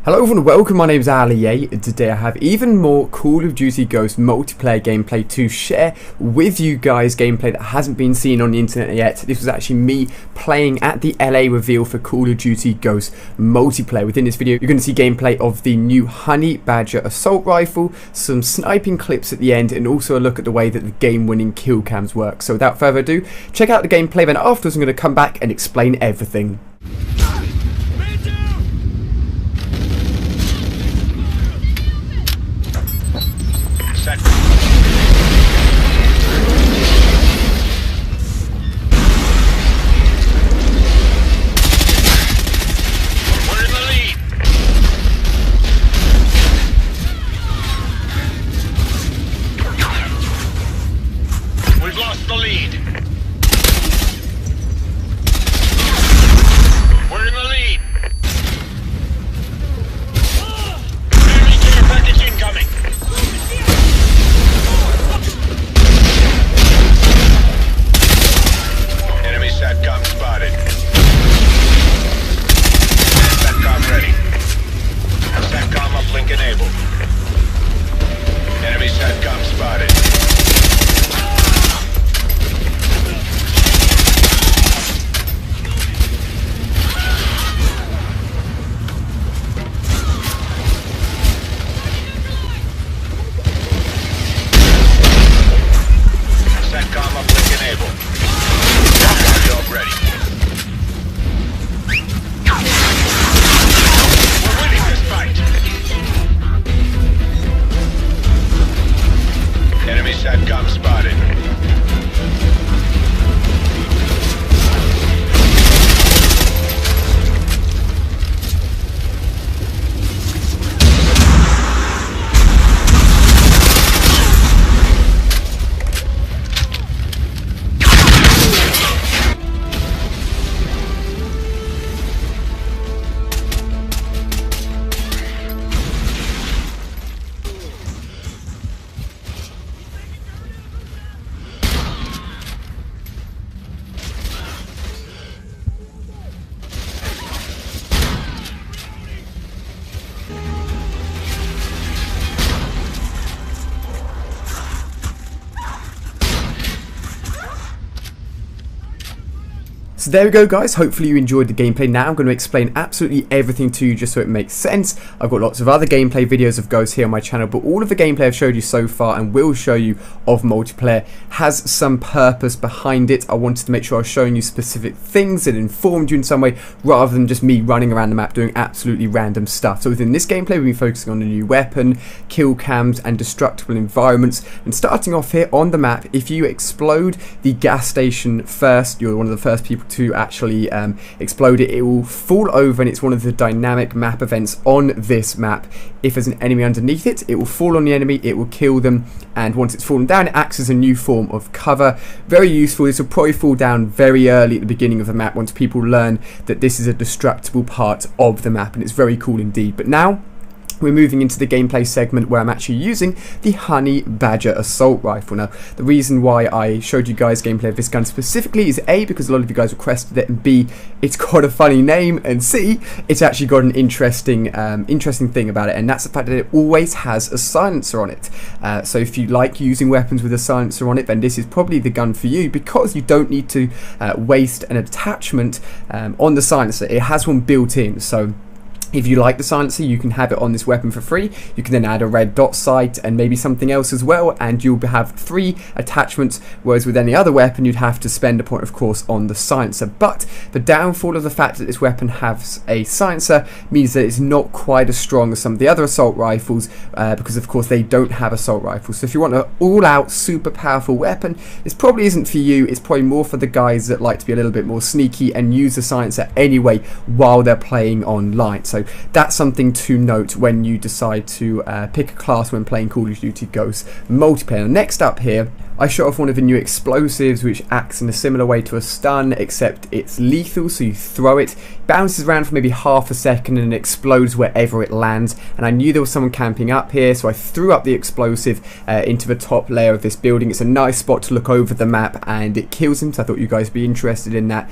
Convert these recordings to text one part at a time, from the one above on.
Hello everyone, welcome, my name is Ali, and today I have even more Call of Duty Ghosts multiplayer gameplay to share with you guys, gameplay that hasn't been seen on the internet yet. This was actually me playing at the LA reveal for Call of Duty Ghosts multiplayer. Within this video, you're going to see gameplay of the new Honey Badger assault rifle, some sniping clips at the end, and also a look at the way that the game-winning kill cams work. So without further ado, check out the gameplay, then afterwards I'm going to come back and explain everything. So there we go, guys. Hopefully you enjoyed the gameplay. Now I'm going to explain absolutely everything to you just so it makes sense. I've got lots of other gameplay videos of Ghosts here on my channel, but all of the gameplay I've showed you so far and will show you of multiplayer has some purpose behind it. I wanted to make sure I was showing you specific things that informed you in some way, rather than just me running around the map doing absolutely random stuff. So within this gameplay, we'll be focusing on a new weapon, kill cams, and destructible environments. And starting off here on the map, if you explode the gas station first, you're one of the first people to actually explode it. It will fall over, and it's one of the dynamic map events on this map. If there's an enemy underneath it, it will fall on the enemy, it will kill them, and once it's fallen down, it acts as a new form of cover. Very useful. This will probably fall down very early at the beginning of the map once people learn that this is a destructible part of the map, and it's very cool indeed. But now we're moving into the gameplay segment where I'm actually using the Honey Badger assault rifle. Now, the reason why I showed you guys gameplay of this gun specifically is A, because a lot of you guys requested it, and B, it's got a funny name, and C, it's actually got an interesting thing about it, and that's the fact that it always has a silencer on it. So if you like using weapons with a silencer on it, then this is probably the gun for you, because you don't need to waste an attachment on the silencer. It has one built in, so if you like the silencer, you can have it on this weapon for free. You can then add a red dot sight and maybe something else as well, and you'll have 3 attachments, whereas with any other weapon you'd have to spend a point, of course, on the silencer. But the downfall of the fact that this weapon has a silencer means that it's not quite as strong as some of the other assault rifles, because of course they don't have assault rifles. So if you want an all-out super powerful weapon, this probably isn't for you. It's probably more for the guys that like to be a little bit more sneaky and use the silencer anyway while they're playing online. So that's something to note when you decide to pick a class when playing Call of Duty Ghosts multiplayer. Next up here, I shot off one of the new explosives, which acts in a similar way to a stun, except it's lethal, so you throw it, bounces around for maybe half a second and explodes wherever it lands. And I knew there was someone camping up here, so I threw up the explosive into the top layer of this building. It's a nice spot to look over the map, and it kills him, so I thought you guys would be interested in that.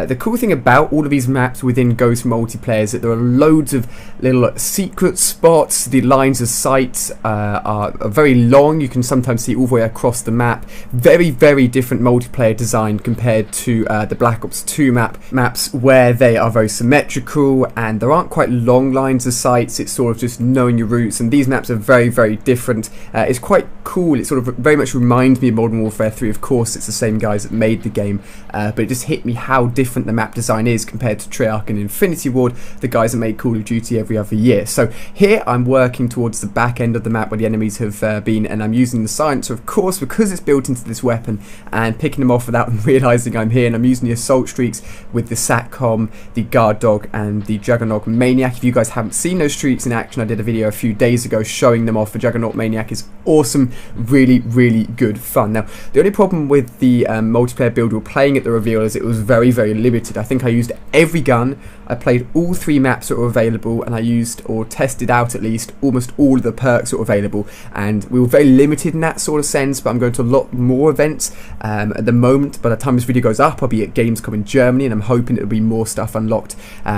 The cool thing about all of these maps within Ghost multiplayer is that there are loads of little secret spots. The lines of sight are very long. You can sometimes see all the way across the map. Very, very different multiplayer design compared to the Black Ops 2 maps, where they are very symmetrical and there aren't quite long lines of sights. It's sort of just knowing your routes, and these maps are very, very different. It's quite cool. It sort of very much reminds me of Modern Warfare 3. Of course, it's the same guys that made the game, but it just hit me how different the map design is compared to Treyarch and Infinity Ward, the guys that make Call of Duty every other year. So here I'm working towards the back end of the map where the enemies have been, and I'm using the silencer, of course, because it's built into this weapon, and picking them off without them realising I'm here. And I'm using the assault streaks with the Satcom, the Guard Dog and the Juggernaut Maniac. If you guys haven't seen those streaks in action, I did a video a few days ago showing them off. The Juggernaut Maniac is awesome, really, really good fun. Now, the only problem with the multiplayer build we're playing at the reveal is it was very, very limited. I think I used every gun, I played all 3 maps that were available, and I used, or tested out at least, almost all of the perks that were available, and we were very limited in that sort of sense. But I'm going to a lot more events at the moment. By the time this video goes up, I'll be at Gamescom in Germany, and I'm hoping it'll be more stuff unlocked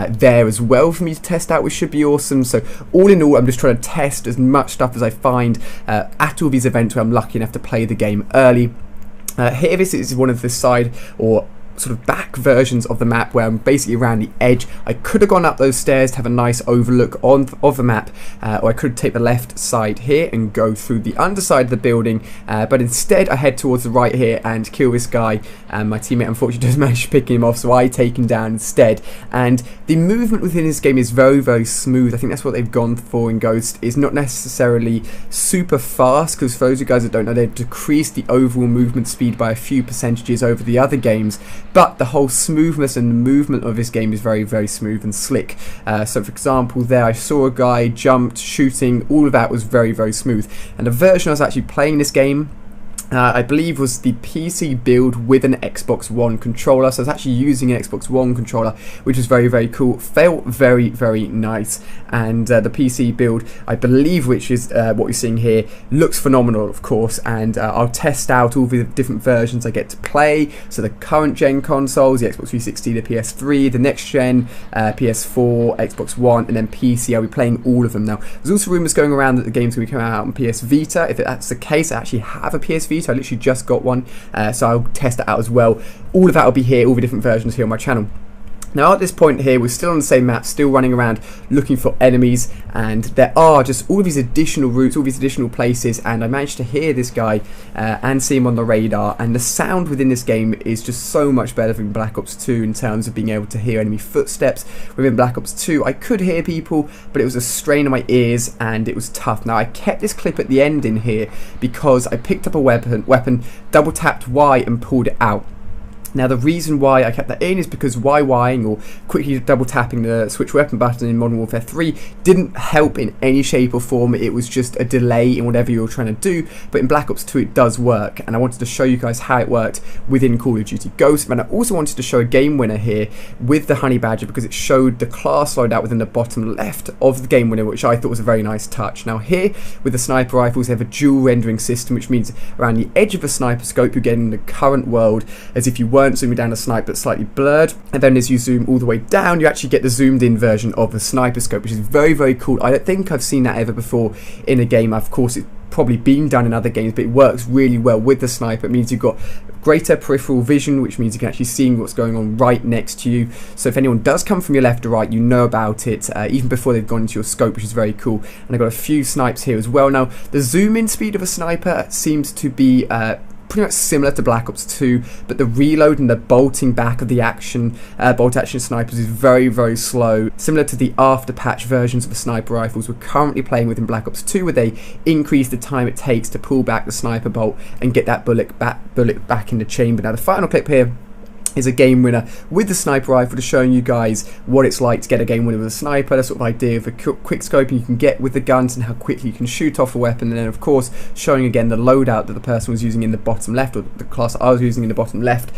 there as well for me to test out, which should be awesome. So all in all, I'm just trying to test as much stuff as I find at all these events where I'm lucky enough to play the game early. Here, this is one of the side or sort of back versions of the map where I'm basically around the edge. I could have gone up those stairs to have a nice overlook of the map, or I could take the left side here and go through the underside of the building, but instead I head towards the right here and kill this guy, and my teammate unfortunately does manage to pick him off, so I take him down instead. And the movement within this game is very, very smooth. I think that's what they've gone for in Ghost. It's not necessarily super fast, because for those of you guys that don't know, they've decreased the overall movement speed by a few percentages over the other games, but the whole smoothness and the movement of this game is very, very smooth and slick. So for example there, I saw a guy, jumped, shooting, all of that was very, very smooth. And the version I was actually playing this game, I believe, was the PC build with an Xbox One controller. So I was actually using an Xbox One controller, which was very, very cool. Felt very, very nice. And the PC build, I believe, which is what you're seeing here, looks phenomenal, of course. And I'll test out all the different versions I get to play. So the current gen consoles, the Xbox 360, the PS3, the next gen, PS4, Xbox One, and then PC. I'll be playing all of them now. There's also rumours going around that the game's going to be coming out on PS Vita. If that's the case, I actually have a PS Vita. I literally just got one, so I'll test that out as well. All of that will be here, all the different versions here on my channel. Now at this point here, we're still on the same map, still running around looking for enemies, and there are just all these additional routes, all these additional places, and I managed to hear this guy and see him on the radar, and the sound within this game is just so much better than Black Ops 2 in terms of being able to hear enemy footsteps. Within Black Ops 2 I could hear people, but it was a strain on my ears and it was tough. Now I kept this clip at the end in here because I picked up a weapon, double tapped Y and pulled it out. Now the reason why I kept that in is because YYing, or quickly double tapping the switch weapon button in Modern Warfare 3, didn't help in any shape or form. It was just a delay in whatever you were trying to do, but in Black Ops 2 it does work, and I wanted to show you guys how it worked within Call of Duty Ghost. And I also wanted to show a game winner here with the Honey Badger, because it showed the class loadout within the bottom left of the game winner, which I thought was a very nice touch. Now here with the sniper rifles, they have a dual rendering system, which means around the edge of a sniper scope you're getting the current world as if you weren't zooming down a snipe but slightly blurred, and then as you zoom all the way down you actually get the zoomed in version of the sniper scope, which is very, very cool. I don't think I've seen that ever before in a game. Of course it's probably been done in other games, but it works really well with the sniper. It means you've got greater peripheral vision, which means you can actually see what's going on right next to you. So if anyone does come from your left or right, you know about it even before they've gone into your scope, which is very cool. And I've got a few snipes here as well. Now the zoom in speed of a sniper seems to be pretty much similar to Black Ops 2, but the reload and the bolting back of the bolt action snipers is very, very slow, similar to the after patch versions of the sniper rifles we're currently playing with in Black Ops 2, where they increase the time it takes to pull back the sniper bolt and get that bullet back in the chamber. Now the final clip here is a game winner with the sniper rifle, to showing you guys what it's like to get a game winner with a sniper, the sort of idea of a quick scoping you can get with the guns and how quickly you can shoot off a weapon, and then of course showing again the loadout that the person was using in the bottom left, or the class that I was using in the bottom left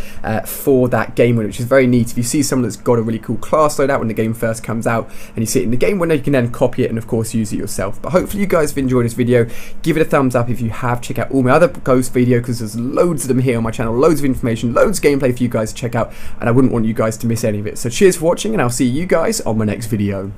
for that game winner, which is very neat. If you see someone that's got a really cool class loadout when the game first comes out and you see it in the game winner, you can then copy it and of course use it yourself. But hopefully you guys have enjoyed this video. Give it a thumbs up if you have. Check out all my other Ghost videos because there's loads of them here on my channel, loads of information, loads of gameplay for you guys to check out, and I wouldn't want you guys to miss any of it. So cheers for watching, and I'll see you guys on my next video.